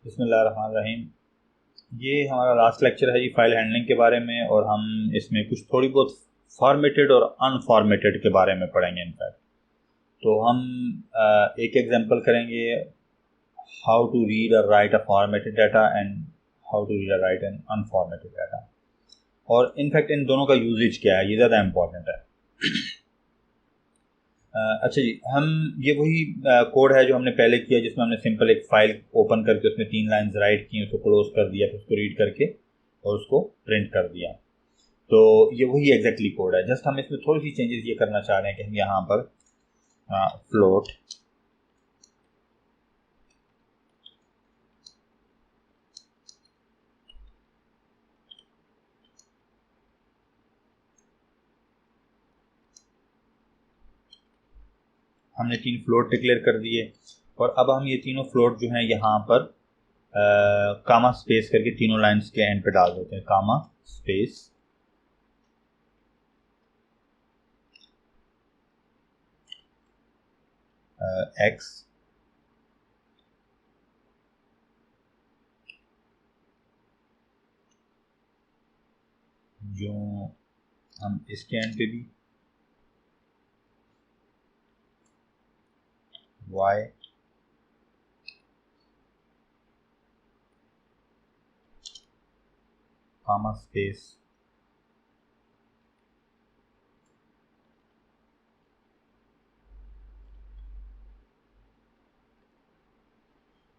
बिस्मिल्लाहिर्रहमानिर्रहीम। ये हमारा लास्ट लेक्चर है जी फाइल हैंडलिंग के बारे में, और हम इसमें कुछ थोड़ी बहुत फॉर्मेटेड और अनफॉर्मेटेड के बारे में पढ़ेंगे। इनफैक्ट तो हम एक एग्जांपल करेंगे, हाउ टू रीड और write a formatted data and how to read और राइट एन अनफॉर्मेटेड डाटा, और इनफैक्ट इन दोनों का यूजेज क्या है, ये ज़्यादा इम्पोर्टेंट है। अच्छा जी, हम ये वही कोड है जो हमने पहले किया, जिसमें हमने सिंपल एक फाइल ओपन करके उसमें 3 लाइंस राइट की, उसको क्लोज कर दिया, फिर उसको रीड करके और उसको प्रिंट कर दिया। तो ये वही एग्जैक्टली कोड है, जस्ट हम इसमें थोड़ी सी चेंजेस ये करना चाह रहे हैं कि हम यहाँ पर फ्लोट हमने 3 फ्लोट डिक्लेयर कर दिए, और अब हम ये तीनों फ्लोट जो हैं यहाँ पर कामा स्पेस करके तीनों लाइंस के एंड पे डाल देते हैं। कामा स्पेस एक्स जो हम इसके एंड पे भी y कामा स्पेस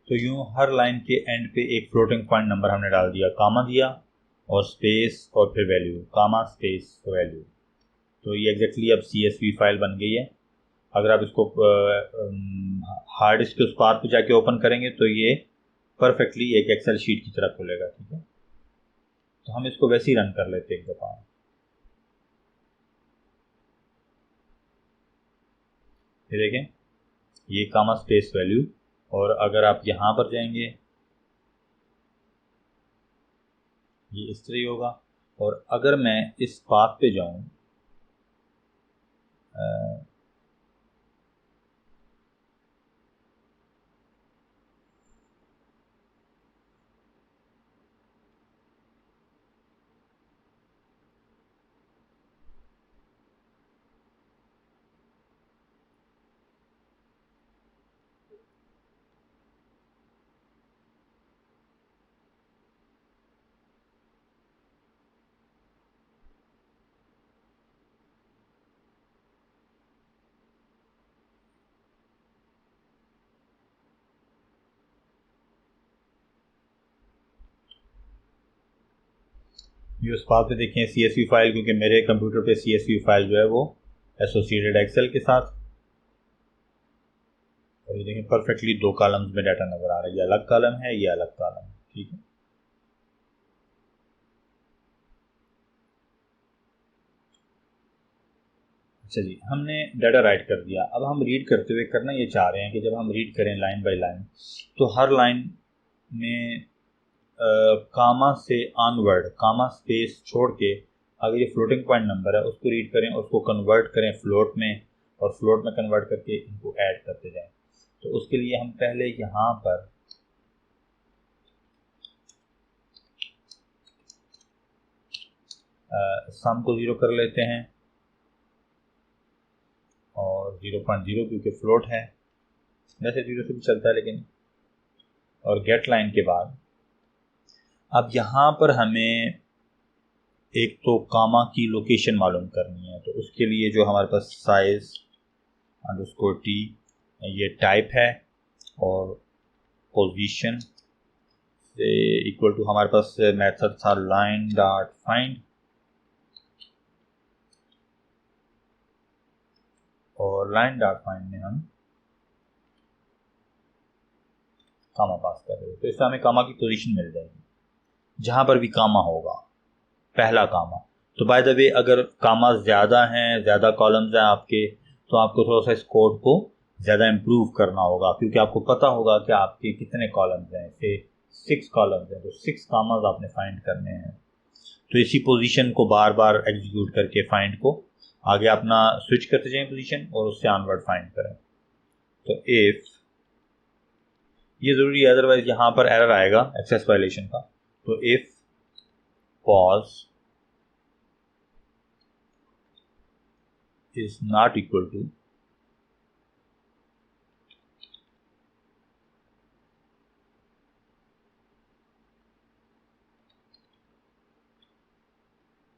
तो यूं हर लाइन के एंड पे एक फ्लोटिंग पॉइंट नंबर हमने डाल दिया, कामा दिया और स्पेस और फिर वैल्यू, कामा स्पेस वैल्यू। तो ये एग्जैक्टली अब CSV फाइल बन गई है। अगर आप इसको हार्ड डिस्क के उस पार पे जाके ओपन करेंगे तो ये परफेक्टली एक एक्सेल शीट की तरह खुलेगा। ठीक है, तो हम इसको वैसे ही रन कर लेते हैं एक दफ़ा। ये देखें, ये कामा स्पेस वैल्यू, और अगर आप यहाँ पर जाएंगे ये इस तरह ही होगा। और अगर मैं इस पाथ पे जाऊं, ये उस पाथ पे देखें CSV फाइल, क्योंकि मेरे कंप्यूटर पे CSV फाइल जो है वो एसोसिएटेड एक्सेल के साथ, और ये देखें परफेक्टली 2 कॉलम्स में डाटा नजर आ रहा है। ये अलग कॉलम है, ये अलग कॉलम है। ठीक है, अच्छा जी, हमने डाटा राइट कर दिया। अब हम रीड करते हुए करना ये चाह रहे हैं कि जब हम रीड करें लाइन बाय लाइन, तो हर लाइन में कामा से ऑनवर्ड, कामा स्पेस छोड़ के अगर ये फ्लोटिंग पॉइंट नंबर है उसको रीड करें, उसको कन्वर्ट करें फ्लोट में, और फ्लोट में कन्वर्ट करके इनको ऐड करते जाएं। तो उसके लिए हम पहले यहाँ पर सम को 0 कर लेते हैं, और 0.0 क्योंकि फ्लोट है, वैसे 0 से भी चलता है लेकिन, और गेट लाइन के बाद अब यहाँ पर हमें एक तो कामा की लोकेशन मालूम करनी है। तो उसके लिए जो हमारे पास साइज अंडरस्कोर टी ये टाइप है, और पोजीशन से इक्वल टू हमारे पास मेथड था लाइन डॉट फाइंड, और लाइन डॉट फाइंड में हम कामा पास कर रहे हैं। तो इससे हमें कामा की पोजीशन मिल जाएगी जहां पर भी कामा होगा, पहला कामा। तो बाय द वे अगर कामा ज़्यादा हैं, ज़्यादा कॉलम्स हैं आपके, तो आपको थोड़ा सा इस कोड को ज़्यादा इम्प्रूव करना होगा, क्योंकि आपको पता होगा कि आपके कितने कॉलम्स हैं। से 6 कॉलम्स हैं, तो 6 कामाज आपने फाइंड करने हैं। तो इसी पोजीशन को बार बार एग्जीक्यूट करके फाइंड को आगे अपना स्विच करते जाएं पोजीशन, और उससे ऑनवर्ड फाइंड करें। तो इफ ये ज़रूरी है, अदरवाइज यहाँ पर एरर आएगा एक्सेस वायलेशन का। तो if pos is not equal to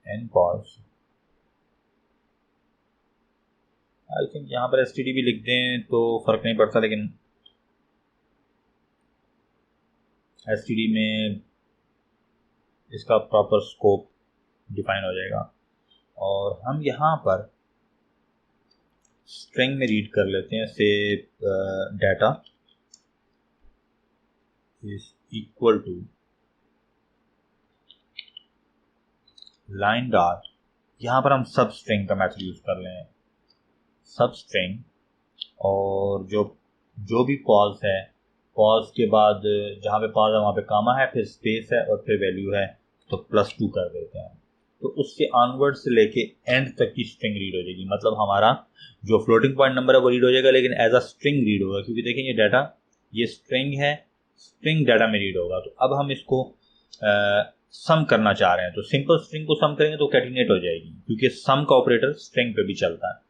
an pos, I think यहाँ पर एसटीडी भी लिख दें तो फर्क नहीं पड़ता, लेकिन एसटीडी में इसका प्रॉपर स्कोप डिफाइन हो जाएगा। और हम यहाँ पर स्ट्रिंग में रीड कर लेते हैं, से data is equal to line dot, यहाँ पर हम सब स्ट्रिंग का मेथड यूज कर लें, सब स्ट्रिंग, और जो भी पॉज है, पॉज के बाद जहाँ पे पॉज है वहाँ पे कामा है, फिर स्पेस है और फिर वैल्यू है, तो +2 कर देते हैं। तो उससे ऑनवर्ड से लेके एंड तक की स्ट्रिंग रीड हो जाएगी। मतलब हमारा जो फ्लोटिंग पॉइंट नंबर है वो रीड हो जाएगा, लेकिन एज अ स्ट्रिंग रीड होगा, क्योंकि देखें ये डाटा, ये स्ट्रिंग है, स्ट्रिंग डाटा में रीड होगा। तो अब हम इसको सम करना चाह रहे हैं, तो सिंपल स्ट्रिंग को सम करेंगे तो कैटिनेट हो जाएगी, क्योंकि सम का ऑपरेटर स्ट्रिंग पे भी चलता है।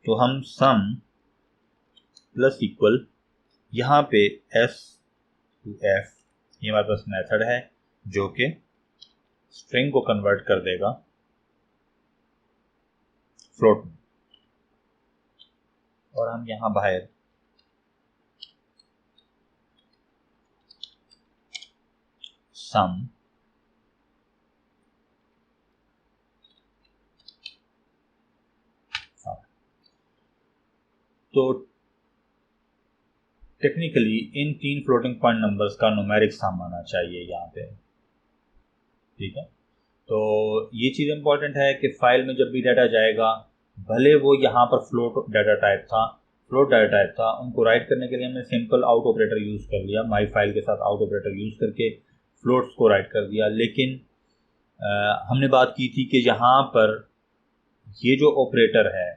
तो हम सम प्लस इक्वल, यहाँ पे s to f, ये हमारे पास मेथड है जो कि स्ट्रिंग को कन्वर्ट कर देगा फ्लोट में, और हम यहाँ बाहर सम तो टेक्निकली इन 3 फ्लोटिंग पॉइंट नंबर्स का न्यूमेरिक सम आना चाहिए यहाँ पे, ठीक है। तो ये चीज़ इंपॉर्टेंट है कि फाइल में जब भी डाटा जाएगा, भले वो यहाँ पर फ्लोट डाटा टाइप था, उनको राइट करने के लिए हमने सिंपल आउट ऑपरेटर यूज़ कर लिया, माई फाइल के साथ आउट ऑपरेटर यूज़ करके फ्लोट्स को राइट कर दिया। लेकिन हमने बात की थी कि यहाँ पर ये जो ऑपरेटर है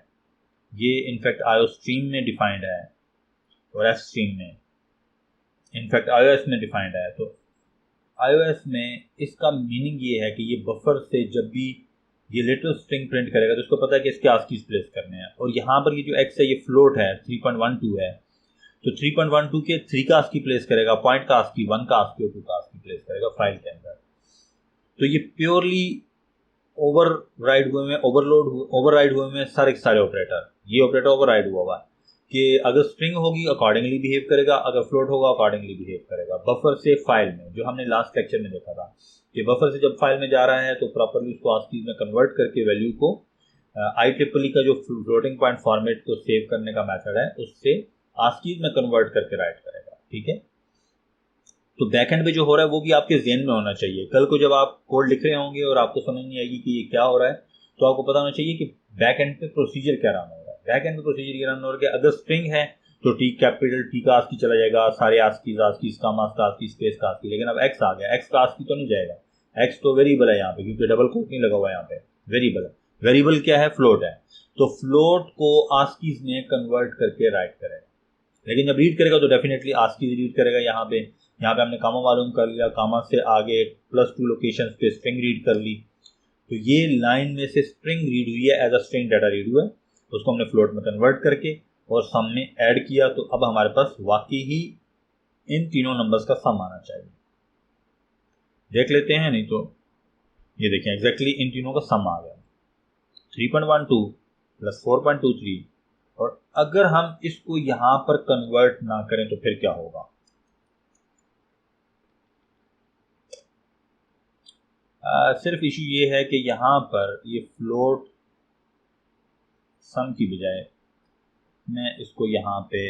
ये इनफैक्ट आईओ स्ट्रीम में डिफाइंड है और एफ स्ट्रीम में इनफैक्ट आईओएस में डिफाइंड है। तो आईओएस में इसका मीनिंग ये है कि ये बफर से जब भी ये लिटल स्ट्रिंग प्रिंट करेगा तो उसको पता है कि इसके आस्कीज प्लेस करने हैं। और यहाँ पर ये जो एक्स है ये फ्लोट है, 3.12 है, तो 3.12 के 3 का आस्की प्लेस करेगा, पॉइंट का आस्की, 1 का आस्की और 2 का आस्की प्लेस करेगा फाइल के अंदर। तो ये प्योरली ओवरराइड हुए में सारे ऑपरेटर, ये ऑपरेटर ओवरराइड हुआ है कि अगर स्ट्रिंग होगी अकॉर्डिंगली बिहेव करेगा, अगर फ्लोट होगा अकॉर्डिंगली बिहेव करेगा। बफर से फाइल में, जो हमने लास्ट लेक्चर में देखा था कि बफर से जब फाइल में जा रहा है तो प्रॉपरली उसको आस्कीज में कन्वर्ट करके वैल्यू को IEEE का जो फ्लोटिंग पॉइंट फॉर्मेट को सेव करने का मेथड है उससे आस्कीज में कन्वर्ट करके राइट करेगा, ठीक है। तो बैकएंड पे जो हो रहा है वो भी आपके ज़हन में होना चाहिए। कल को जब आप कोड लिख रहे होंगे और आपको समझ नहीं आएगी कि ये क्या हो रहा है, तो आपको पता होना चाहिए कि बैकएंड पे प्रोसीजर क्या रन हो रहा है। बैकएंड पे प्रोसीजर क्या रन हो रहा है, अगर स्ट्रिंग है तो टी कैपिटल टी का आस्की चला जाएगा, सारे आस्की कामा का आस्की, स्पेस का आस्की। लेकिन अब एक्स आ गया, एक्स का आस्की तो नहीं जाएगा, एक्स तो वेरिएबल है यहाँ पे, क्योंकि डबल कोट नहीं लगा हुआ यहाँ पे, वेरिएबल है। वेरिएबल क्या है, फ्लोट है, तो फ्लोट को आस्कीज में कन्वर्ट करके राइट करेगा। लेकिन जब रीड करेगा तो डेफिनेटली आस्कीज रीड करेगा। यहाँ पे हमने कामा मालूम कर लिया, कामा से आगे +2 लोकेशन पे स्ट्रिंग रीड कर ली, तो ये लाइन में से स्ट्रिंग रीड हुई है, as a string data read हुआ है, उसको हमने फ्लोट में कन्वर्ट करके और सम में ऐड किया। तो अब हमारे पास वाकई ही इन तीनों नंबर्स का सम आना चाहिए। देख लेते हैं, नहीं तो ये देखें एग्जैक्टली इन तीनों का सम आ गया, 3.12 + 4.23। और अगर हम इसको यहां पर कन्वर्ट ना करें तो फिर क्या होगा। सिर्फ इशू ये है कि यहाँ पर ये फ्लोट सम की बजाय मैं इसको यहाँ पे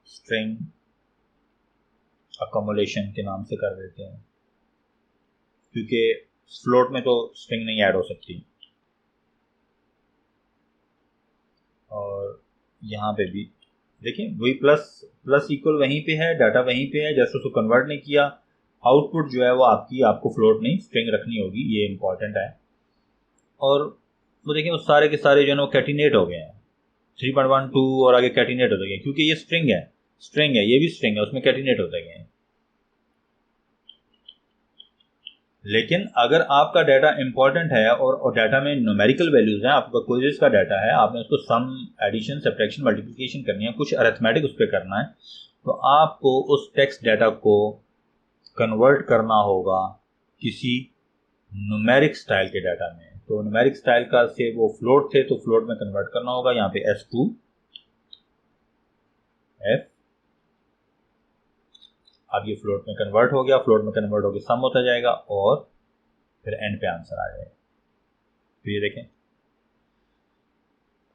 स्ट्रिंग अकोमोलेशन के नाम से कर देते हैं, क्योंकि फ्लोट में तो स्ट्रिंग नहीं ऐड हो सकती। और यहाँ पे भी देखिए वही प्लस इक्वल वहीं पे है, डाटा वहीं पे है, जैसे उसको कन्वर्ट नहीं किया, आउटपुट जो है वो आपको फ्लोट नहीं स्ट्रिंग रखनी होगी, ये इंपॉर्टेंट है। और वो देखें वो सारे के सारे जो है ना वो कैटिनेट हो गए हैं, 3.12 और आगे कैटिनेट होते गए, क्योंकि ये स्ट्रिंग है, ये भी स्ट्रिंग है, उसमें कैटिनेट होते गए हैं। लेकिन अगर आपका डाटा इंपॉर्टेंट है और डाटा में न्यूमेरिकल वैल्यूज हैं, आपका क्विज़ का डाटा है, आपने उसको सम, एडिशन, सब्ट्रैक्शन, मल्टीप्लिकेशन करनी है, कुछ अरिथमेटिक उस पर करना है, तो आपको उस टेक्स्ट डाटा को कन्वर्ट करना होगा किसी न्यूमेरिक स्टाइल के डाटा में। तो न्यूमेरिक स्टाइल का से वो फ्लोट थे, तो फ्लोट में कन्वर्ट करना होगा। यहाँ पे S2 F, अब ये फ्लोट में कन्वर्ट हो गया, फ्लोट में कन्वर्ट होकर सम होता जाएगा और फिर एंड पे आंसर आ जाएगा। तो ये देखें,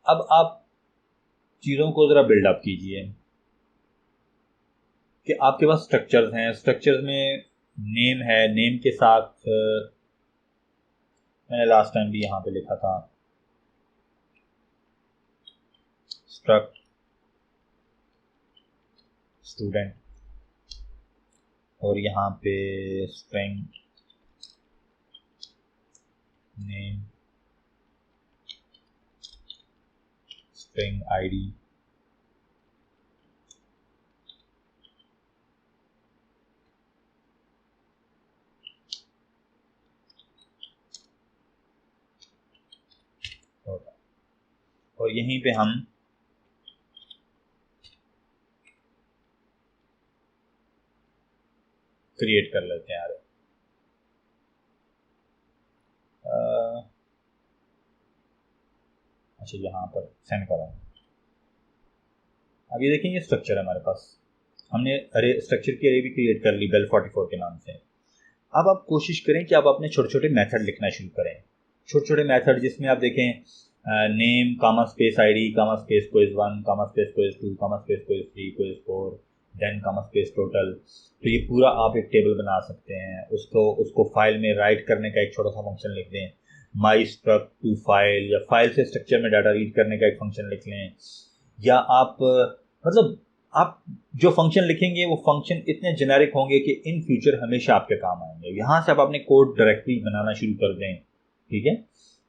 अब आप चीज़ों को ज़रा बिल्डअप कीजिए कि आपके पास स्ट्रक्चर्स हैं, स्ट्रक्चर्स में नेम है, नेम के साथ मैंने लास्ट टाइम भी यहाँ पे लिखा था स्ट्रक्ट स्टूडेंट, और यहाँ पे स्ट्रिंग नेम, स्ट्रिंग आईडी, और यहीं पे हम क्रिएट कर लेते हैं। अच्छा, यहाँ पर सेंड करा। अब ये देखें, ये स्ट्रक्चर है हमारे पास, हमने अरे स्ट्रक्चर की अरे भी क्रिएट कर ली बेल 44 के नाम से। अब आप कोशिश करें कि आप अपने छोटे छोटे मेथड लिखना शुरू करें, छोटे छोटे मेथड जिसमें आप देखें नेम कामा स्पेस आईडी कामा स्पेस क्विज 1 कामा स्पेस क्विज 2 कामा स्पेस क्विज 3 क्विज 4 देन कामा स्पेस टोटल। तो ये पूरा आप एक टेबल बना सकते हैं। उसको फाइल में राइट करने का एक छोटा सा फंक्शन लिख दें, माई स्ट्रक्ट टू फाइल, या फाइल से स्ट्रक्चर में डाटा रीड करने का एक फंक्शन लिख लें, या आप मतलब आप जो फंक्शन लिखेंगे वो फंक्शन इतने जेनेरिक होंगे कि इन फ्यूचर हमेशा आपके काम आएंगे। यहाँ से आप अपने कोड डायरेक्टरी बनाना शुरू कर दें, ठीक है।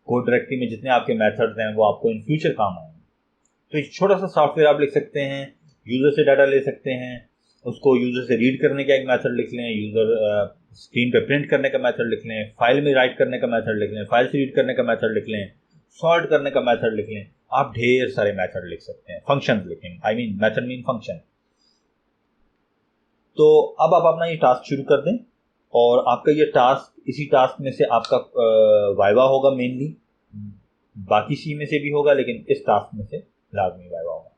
कोड डायरेक्टरी में जितने आपके मेथड्स हैं वो आपको इन फ्यूचर काम आएंगे। तो एक छोटा सा सॉफ्टवेयर आप लिख सकते हैं, यूज़र से डाटा ले सकते हैं, उसको यूज़र से रीड करने का एक मेथड लिख लें, यूज़र स्क्रीन पे प्रिंट करने का मेथड लिख लें, फाइल में राइट करने का मेथड लिख लें, फाइल से रीड करने का मेथड लिख लें, सॉर्ट करने का मेथड लिख लें। आप ढेर सारे मेथड लिख सकते हैं, फंक्शन लिखें, I mean method mean function. तो अब आप अपना ये टास्क शुरू कर दें, और आपका ये टास्क, इसी टास्क में से आपका वाइवा होगा मेनली, बाकी सी में से भी होगा, लेकिन इस टास्क में से लाजमी वाइवा होगा,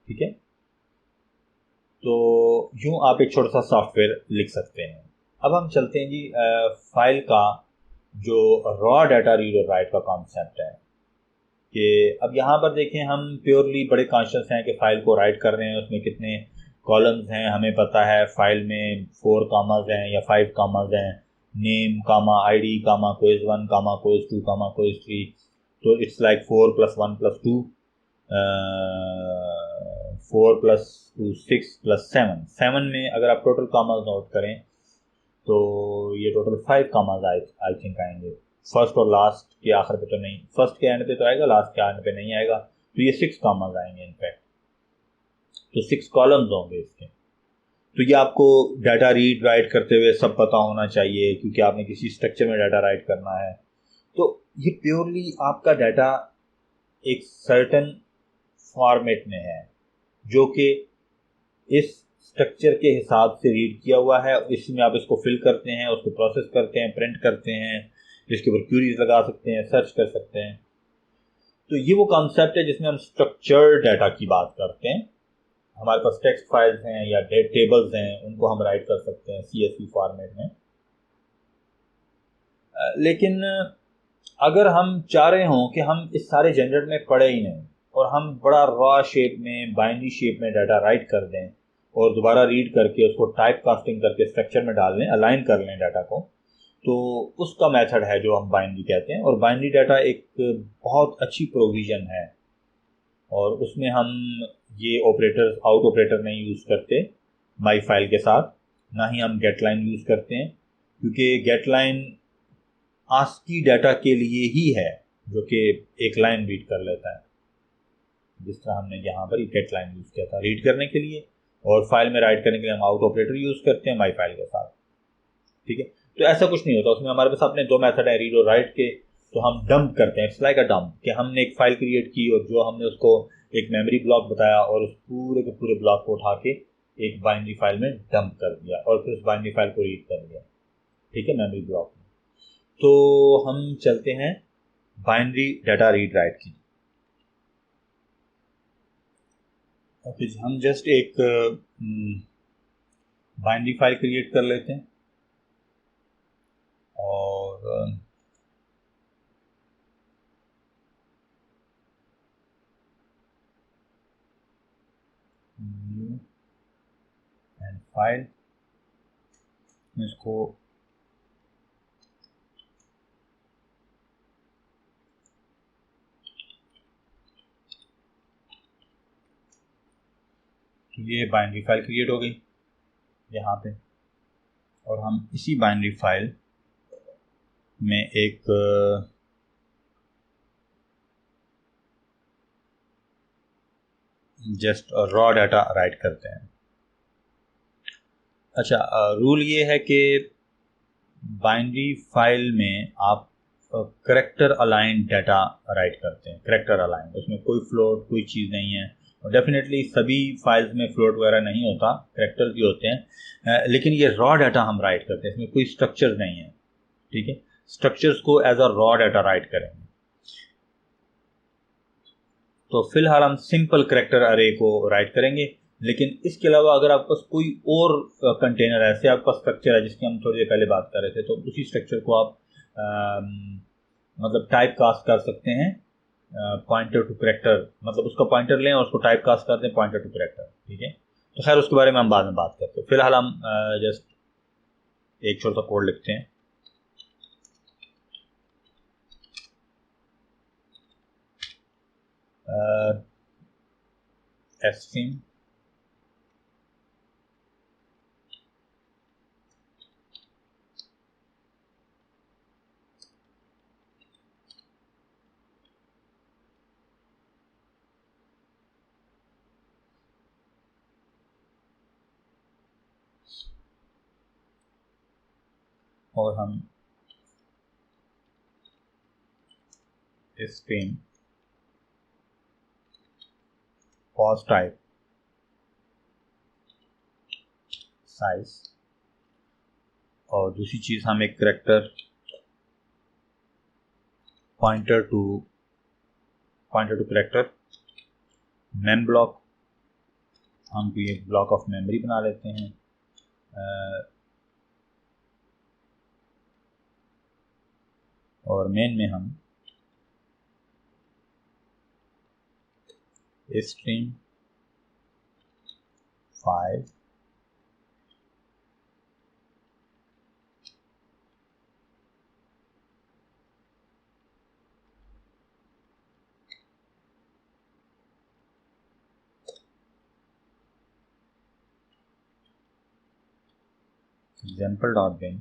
ठीक है। तो यूं आप एक छोटा सा सॉफ्टवेयर लिख सकते हैं। अब हम चलते हैं जी फाइल का जो रॉ डाटा रीड और राइट का कॉन्सेप्ट है, कि अब यहाँ पर देखें हम प्योरली बड़े कॉन्शियस हैं कि फाइल को राइट कर रहे हैं, उसमें कितने कॉलम्स हैं हमें पता है, फाइल में 4 कॉमास हैं या 5 कॉमास हैं, नेम कामा आईडी कामा क्विज 1 कामा क्विज 2 कामा क्विज 3, तो इट्स लाइक 4 + 1 + 2 4 + 2 6 + 7। 7 में अगर आप टोटल कॉमास नोट करें तो ये टोटल 5 कॉमास आई थिंक आएंगे, फर्स्ट और लास्ट के आखिर पे तो नहीं, फर्स्ट के एंड पे तो आएगा, लास्ट के एंड पे नहीं आएगा, तो ये 6 कॉमास आएंगे इनफैक्ट, तो 6 कॉलम्स होंगे इसके। तो ये आपको डाटा रीड राइट करते हुए सब पता होना चाहिए, क्योंकि आपने किसी स्ट्रक्चर में डाटा राइट करना है। तो ये प्योरली आपका डाटा एक सर्टेन फॉर्मेट में है जो कि इस स्ट्रक्चर के हिसाब से रीड किया हुआ है, इसमें आप इसको फिल करते हैं, उसको प्रोसेस करते हैं, प्रिंट करते हैं, इसके ऊपर क्यूरीज लगा सकते हैं, सर्च कर सकते हैं। तो ये वो कॉन्सेप्ट है जिसमें हम स्ट्रक्चर्ड डाटा की बात करते हैं। हमारे पास टेक्स्ट फाइल्स हैं या टेबल्स हैं, उनको हम राइट कर सकते हैं CSV फॉर्मेट में। लेकिन अगर हम चाह रहे हों कि हम इस सारे झंझट में पड़े ही नहीं और हम बड़ा रॉ शेप में, बाइनरी शेप में डाटा राइट कर दें और दोबारा रीड करके उसको टाइप कास्टिंग करके स्ट्रक्चर में डाल लें, अलाइन कर लें डाटा को, तो उसका मेथड है जो हम बाइनरी कहते हैं। और बाइनरी डाटा एक बहुत अच्छी प्रोविज़न है, और उसमें हम ये ऑपरेटर, आउट ऑपरेटर नहीं यूज़ करते माई फाइल के साथ, ना ही हम गेट लाइन यूज़ करते हैं, क्योंकि गेट लाइन आस्की डाटा के लिए ही है, जो कि एक लाइन रीड कर लेता है, जिस तरह हमने यहाँ पर गेट लाइन यूज़ किया था रीड करने के लिए, और फाइल में राइट करने के लिए हम आउट ऑपरेटर यूज़ करते हैं माई फाइल के साथ। ठीक है, तो ऐसा कुछ नहीं होता उसमें, हमारे पास अपने दो मेथड है रीड और राइट के। तो हम डंप करते हैं, इट्स लाइक अ डंप, कि हमने एक फाइल क्रिएट की और जो हमने उसको एक मेमोरी ब्लॉक बताया और उस पूरे के पूरे ब्लॉक को उठा के एक बाइनरी फाइल में डंप कर दिया और फिर उस बाइनरी फाइल को रीड कर दिया। ठीक है, मेमोरी ब्लॉक में। तो हम चलते हैं बाइनरी डाटा रीड राइट की। ओके, हम जस्ट एक बाइनरी फाइल क्रिएट कर लेते हैं और न्यू एंड फाइल, इसको ये बाइनरी फाइल क्रिएट हो गई यहाँ पे, और हम इसी बाइनरी फाइल में एक जस्ट रॉ डाटा राइट करते हैं। अच्छा, रूल ये है कि बाइनरी फाइल में आप करेक्टर अलाइन डाटा राइट करते हैं, करेक्टर अलाइन, उसमें कोई फ्लोट कोई चीज़ नहीं है। और डेफिनेटली सभी फाइल्स में फ्लोट वगैरह नहीं होता, करेक्टर्स भी होते हैं, लेकिन ये रॉ डाटा हम राइट करते हैं, इसमें कोई स्ट्रक्चर नहीं है। ठीक है, स्ट्रक्चर्स को as a raw data write करेंगे। तो फिलहाल हम सिंपल करेक्टर अरे को राइट करेंगे, लेकिन इसके अलावा अगर आपके पास कोई और कंटेनर है, ऐसे आपका स्ट्रक्चर है जिसकी हम थोड़ी देर पहले बात कर रहे थे, तो उसी स्ट्रक्चर को आप मतलब टाइप कास्ट कर सकते हैं पॉइंटर टू करेक्टर, मतलब उसका पॉइंटर लें और उसको टाइप कास्ट करते हैं पॉइंटर टू करेक्टर। ठीक है, तो खैर उसके बारे में हम बाद में बात करते हैं। फिलहाल हम जस्ट एक छोटा सा कोड लिखते हैं। स्ट्रिंग और हम स्ट्रिंग पॉज टाइप साइज, और दूसरी चीज़ हम एक character pointer to character mem block, हम भी एक ब्लॉक ऑफ मेमोरी बना लेते हैं। और मेन में हम स्ट्रिंग फाइल example.bin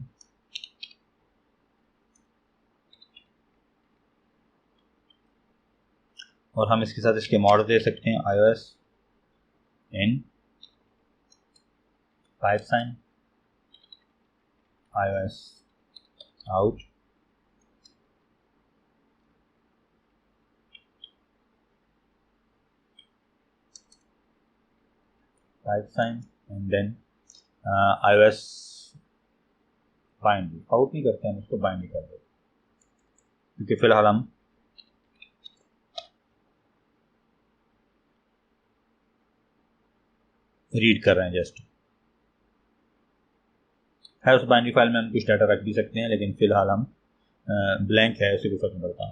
और हम इसके साथ इसके मॉडल दे सकते हैं iOS in $, iOS out, $, and then iOS binary. Out नहीं करते हैं, उसको बाइनरी कर देते, क्योंकि फिलहाल हम रीड कर रहे हैं जस्ट है। उस बाइनरी फाइल में हम कुछ डाटा रख भी सकते हैं, लेकिन फिलहाल हम ब्लैंक है, उसे कोई फर्क नहीं पड़ता।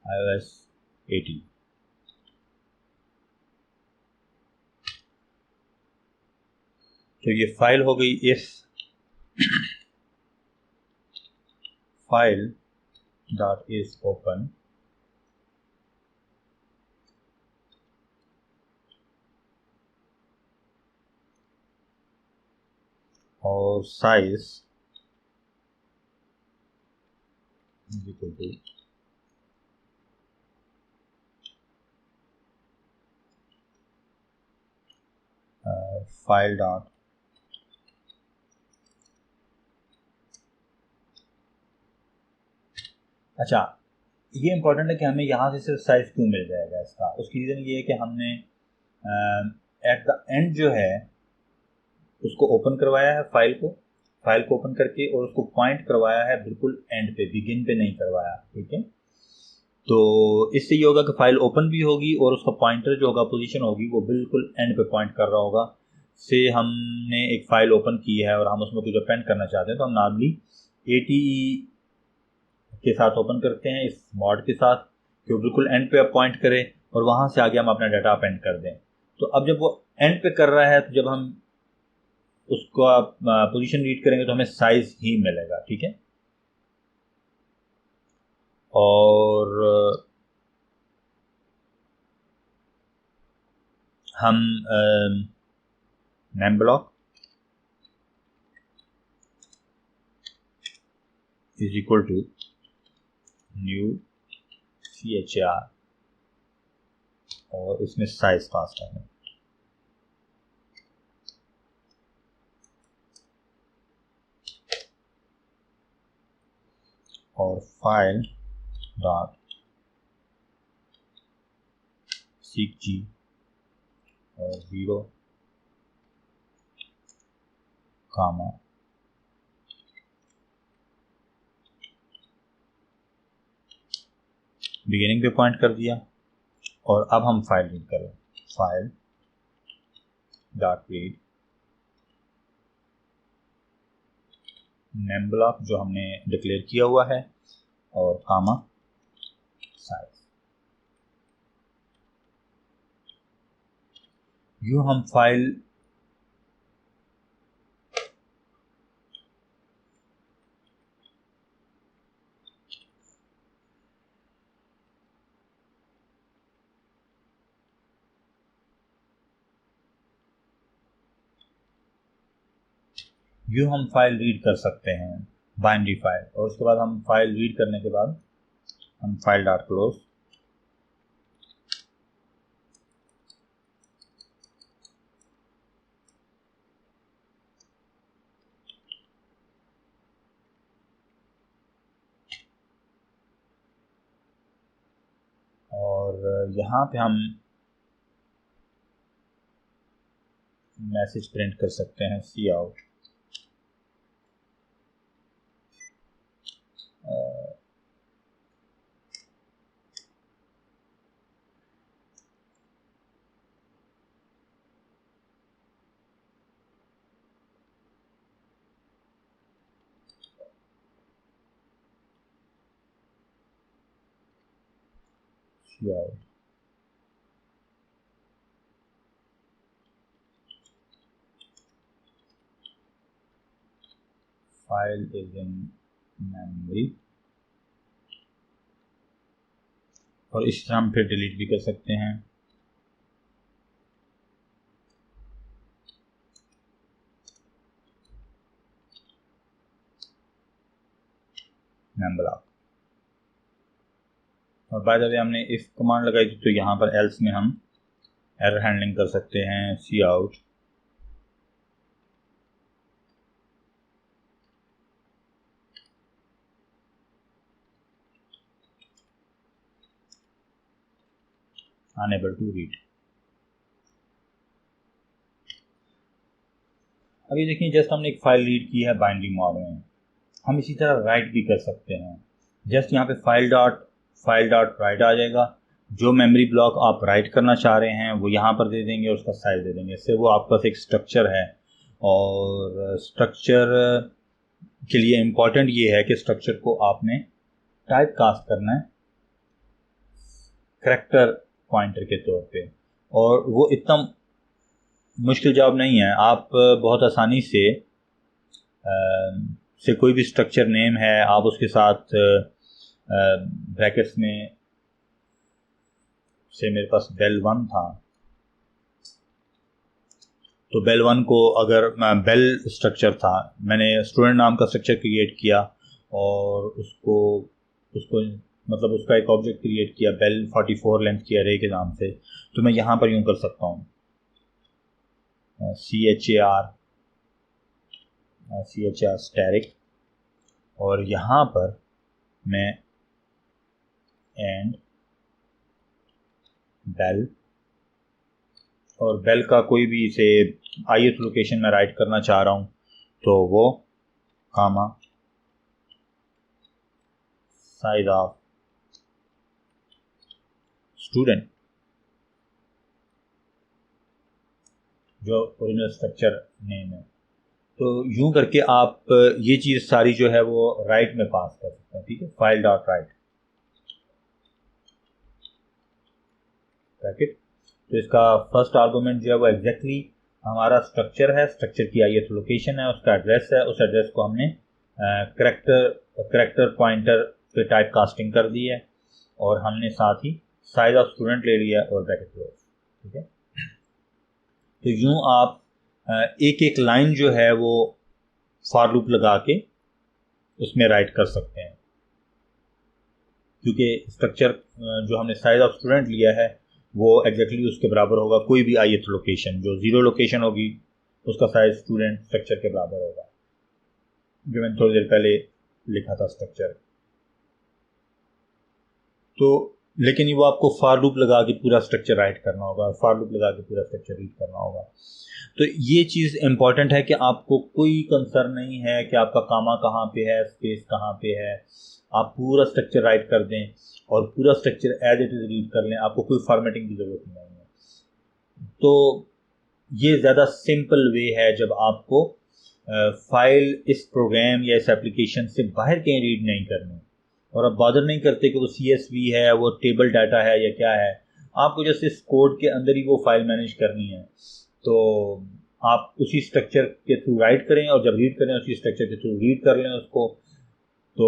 iOS 18, तो ये फाइल हो गई इस फाइल डॉट इज ओपन और size equal to file dot अच्छा, ये इंपॉर्टेंट है कि हमें यहाँ से सिर्फ साइज क्यों मिल जाएगा इसका। उसकी रीज़न ये है कि हमने एट द एंड जो है उसको ओपन करवाया है फाइल को ओपन करके, और उसको पॉइंट करवाया है बिल्कुल एंड पे, बिगिन पे नहीं करवाया। ठीक है, तो इससे ये होगा कि फाइल ओपन भी होगी और उसका पॉइंटर जो होगा, पोजीशन होगी, वो बिल्कुल एंड पे पॉइंट कर रहा होगा। से हमने एक फाइल ओपन की है और हम उसमें कुछ अपेंड करना चाहते हैं, तो हम नॉर्मली ATE के साथ ओपन करते हैं, इस मॉड के साथ, कि वो बिल्कुल एंड पे पॉइंट करे और वहां से आगे हम अपना डाटा अपेंड कर दें। तो अब जब वो एंड पे कर रहा है, तो जब हम उसको पोजीशन रीड करेंगे तो हमें साइज ही मिलेगा। ठीक है, और हम name block is equal to new CHR और इसमें साइज पास करना है। और फाइल डॉट CG और 0 कामा बिगिनिंग पे पॉइंट कर दिया। और अब हम फाइल रीड करें, file dot read name block जो हमने डिक्लेयर किया हुआ है और कामा साइज। यूँ हम फाइल रीड कर सकते हैं, बाइनरी फाइल। और उसके बाद हम फाइल रीड करने के बाद हम फाइल डॉट क्लोज और यहाँ पे हम मैसेज प्रिंट कर सकते हैं cout. File is in memory, और इस तरह हम फिर डिलीट भी कर सकते हैं। नेम ब्लॉक, और बाय द वे हमने इफ कमांड लगाई थी, तो यहाँ पर एल्स में हम एरर हैंडलिंग कर सकते हैं सी आउट अनएबल टू रीड। अभी देखिए, जस्ट हमने एक फाइल रीड की है बाइनरी मोड में, हम इसी तरह राइट भी कर सकते हैं। जस्ट यहाँ पे फाइल डॉट राइट आ जाएगा। जो मेमोरी ब्लॉक आप राइट करना चाह रहे हैं वो यहाँ पर दे देंगे और उसका साइज दे देंगे। इससे वो आपके पास एक स्ट्रक्चर है, और स्ट्रक्चर के लिए इम्पॉर्टेंट ये है कि स्ट्रक्चर को आपने टाइप कास्ट करना है करैक्टर पॉइंटर के तौर पे, और वो इतना मुश्किल जॉब नहीं है। आप बहुत आसानी से कोई भी स्ट्रक्चर नेम है, आप उसके साथ ब्रैकेट्स में, से मेरे पास बेल 1 था, तो बेल 1 को अगर बेल स्ट्रक्चर था, मैंने स्टूडेंट नाम का स्ट्रक्चर क्रिएट किया और उसको मतलब उसका एक ऑब्जेक्ट क्रिएट किया बेल 44 लेंथ की अरे के नाम से, तो मैं यहाँ पर यूँ कर सकता हूँ CHAR स्टैटिक, और यहाँ पर मैं एंड बेल, और बेल का कोई भी इसे ith लोकेशन में राइट करना चाह रहा हूँ तो वो कामा साइज ऑफ स्टूडेंट, जो ओरिजिनल स्ट्रक्चर नेम है। तो यूं करके आप ये चीज़ सारी जो है वो राइट में पास कर सकते हैं, ठीक है। फाइल डॉट राइट ब्रैकेट, तो इसका फर्स्ट आर्गुमेंट जो है वो एग्जैक्टली हमारा स्ट्रक्चर है, स्ट्रक्चर की ith लोकेशन है, उसका एड्रेस है, उस एड्रेस को हमने करेक्टर पॉइंटर पे टाइप कास्टिंग कर दी है, और हमने साथ ही साइज ऑफ स्टूडेंट ले लिया और ब्रैकेट क्लोज, ठीक है। तो यूं आप एक एक लाइन जो है वो फॉर लूप लगा के उसमें राइट कर सकते हैं, क्योंकि स्ट्रक्चर जो हमने साइज ऑफ स्टूडेंट लिया है वो एग्जैक्टली उसके बराबर होगा कोई भी ith लोकेशन, जो 0 लोकेशन होगी उसका साइज स्टूडेंट स्ट्रक्चर के बराबर होगा, जो मैंने थोड़ी देर पहले लिखा था स्ट्रक्चर। तो लेकिन वो आपको फॉर लूप लगा के पूरा स्ट्रक्चर राइट करना होगा, फॉर लूप लगा के पूरा स्ट्रक्चर रीड करना होगा। तो ये चीज़ इंपॉर्टेंट है कि आपको कोई कंसर्न नहीं है कि आपका कामा कहाँ पे है, स्पेस कहाँ पे है, आप पूरा स्ट्रक्चर राइट कर दें और पूरा structure as it is read कर लें, आपको कोई फॉर्मेटिंग की ज़रूरत नहीं है। तो ये ज़्यादा सिंपल वे है जब आपको फाइल इस प्रोग्राम या इस एप्लीकेशन से बाहर कहीं रीड नहीं करनी, और आप बॉदर नहीं करते कि वो CSV है, वो टेबल डाटा है या क्या है, आपको जैसे इस कोड के अंदर ही वो फाइल मैनेज करनी है। तो आप उसी स्ट्रक्चर के थ्रू राइट करें, और जब रीड करें उसी स्ट्रक्चर के थ्रू रीड कर लें उसको, तो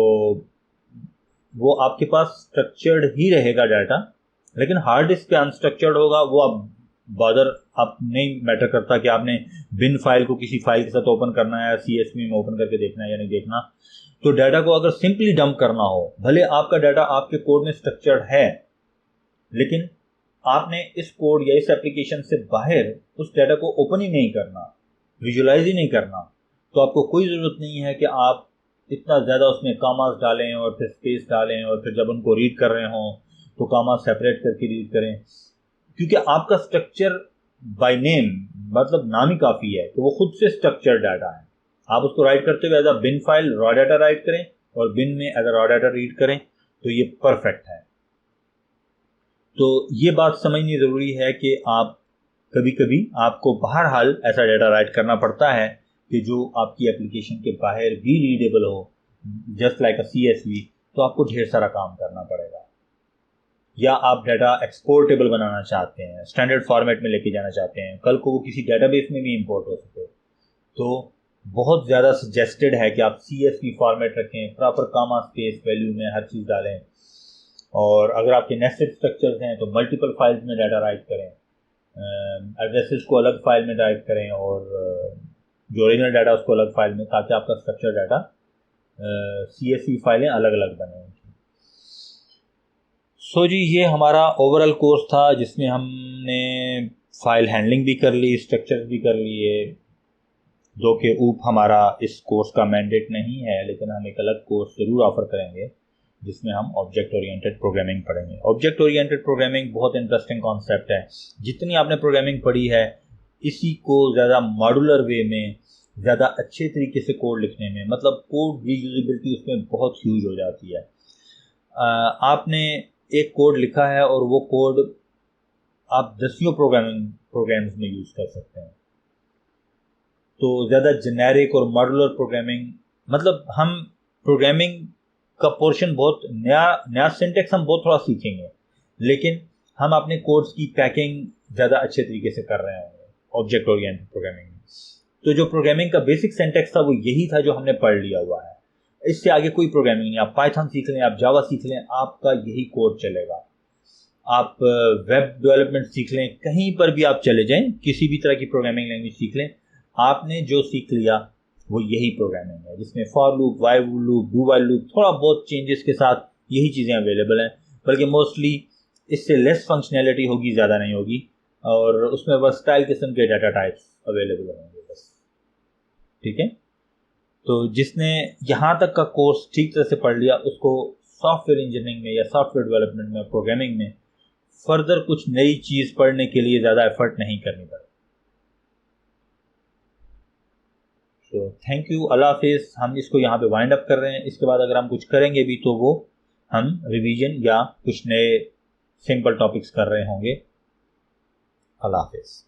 वो आपके पास स्ट्रक्चर्ड ही रहेगा डाटा। लेकिन हार्ड डिस्क पे अनस्ट्रक्चर्ड होगा, वो आप नहीं मैटर करता कि आपने बिन फाइल को किसी फाइल के साथ ओपन करना है, CSV में ओपन करके देखना है या नहीं देखना। तो डाटा को अगर सिंपली डंप करना हो, भले आपका डाटा आपके कोड में स्ट्रक्चर्ड है, लेकिन आपने इस कोड या इस एप्लीकेशन से बाहर उस डाटा को ओपन ही नहीं करना, विजुलाइज ही नहीं करना, तो आपको कोई ज़रूरत नहीं है कि आप इतना ज़्यादा उसमें कामास डालें और फिर स्पेस डालें, और फिर जब उनको रीड कर रहे हों तो कामा सेपरेट करके रीड करें, क्योंकि आपका स्ट्रक्चर बाय नेम, मतलब नाम ही काफ़ी है कि वो खुद से स्ट्रक्चर्ड डाटा है। आप उसको राइट करते हुए as a bin file raw data write करें और बिन में as a raw data read करें, तो ये परफेक्ट है। तो ये बात समझनी ज़रूरी है कि आप कभी कभी आपको बहरहाल ऐसा डाटा राइट करना पड़ता है कि जो आपकी एप्लीकेशन के बाहर भी रीडेबल हो, जस्ट लाइक अ CSV, तो आपको ढेर सारा काम करना पड़ेगा। या आप डाटा एक्सपोर्टेबल बनाना चाहते हैं, स्टैंडर्ड फॉर्मेट में लेके जाना चाहते हैं, कल को वो किसी डेटाबेस में भी इंपोर्ट हो सके, तो बहुत ज़्यादा सजेस्टेड है कि आप CSV फॉर्मेट रखें, प्रॉपर कामा स्पेस वैल्यू में हर चीज़ डालें, और अगर आपके नेस्टेड स्ट्रक्चर्स हैं तो मल्टीपल फाइल्स में डाटा राइट करें, एड्रेसेस को अलग फाइल में राइट करें, और जो ओरिजिनल डाटा उसको अलग फाइल में, ताकि आपका स्ट्रक्चर डाटा CSV फाइलें अलग अलग बने। सो जी, ये हमारा ओवरऑल कोर्स था जिसमें हमने फाइल हैंडलिंग भी कर ली, स्ट्रक्चर भी कर लिए, जो कि ऊप हमारा इस कोर्स का मैंडेट नहीं है, लेकिन हम एक अलग कोर्स ज़रूर ऑफर करेंगे जिसमें हम ऑब्जेक्ट ओरिएंटेड प्रोग्रामिंग पढ़ेंगे। ऑब्जेक्ट ओरिएंटेड प्रोग्रामिंग बहुत इंटरेस्टिंग कॉन्सेप्ट है। जितनी आपने प्रोग्रामिंग पढ़ी है, इसी को ज़्यादा मॉड्यूलर वे में, ज़्यादा अच्छे तरीके से कोड लिखने में, मतलब कोड रीयूजेबिलिटी उसमें बहुत ह्यूज हो जाती है। आपने एक कोड लिखा है और वो कोड आप दसियों प्रोग्राम्स में यूज़ कर सकते हैं। तो ज़्यादा जेनेरिक और मॉड्यूलर प्रोग्रामिंग, मतलब हम प्रोग्रामिंग का पोर्शन बहुत नया सिंटेक्स हम बहुत थोड़ा सीखेंगे, लेकिन हम अपने कोड्स की पैकिंग ज़्यादा अच्छे तरीके से कर रहे होंगे ऑब्जेक्ट ओरिएंटेड प्रोग्रामिंग में। तो जो प्रोग्रामिंग का बेसिक सिंटेक्स था वो यही था जो हमने पढ़ लिया हुआ है। इससे आगे कोई प्रोग्रामिंग नहीं। आप पाइथन सीख लें, आप जावा सीख लें, आपका यही कोड चलेगा। आप वेब डेवलपमेंट सीख लें, कहीं पर भी आप चले जाएं, किसी भी तरह की प्रोग्रामिंग लैंग्वेज सीख लें, आपने जो सीख लिया वो यही प्रोग्रामिंग है, जिसमें for loop, while loop, do while loop, थोड़ा बहुत चेंजेस के साथ यही चीज़ें अवेलेबल हैं, बल्कि मोस्टली इससे लेस फंक्शनैलिटी होगी, ज़्यादा नहीं होगी, और उसमें वर्सटाइल किस्म के डाटा टाइप्स अवेलेबल होंगे बस। ठीक है, तो जिसने यहाँ तक का कोर्स ठीक तरह से पढ़ लिया उसको सॉफ्टवेयर इंजीनियरिंग में या सॉफ्टवेयर डेवलपमेंट में, प्रोग्रामिंग में फर्दर कुछ नई चीज़ पढ़ने के लिए ज़्यादा एफर्ट नहीं करनी पड़े। तो थैंक यू, अल्लाह हाफिज़। हम इसको यहाँ पे वाइंड अप कर रहे हैं। इसके बाद अगर हम कुछ करेंगे भी तो वो हम रिवीजन या कुछ नए सिंपल टॉपिक्स कर रहे होंगे। अल्लाह हाफिज़।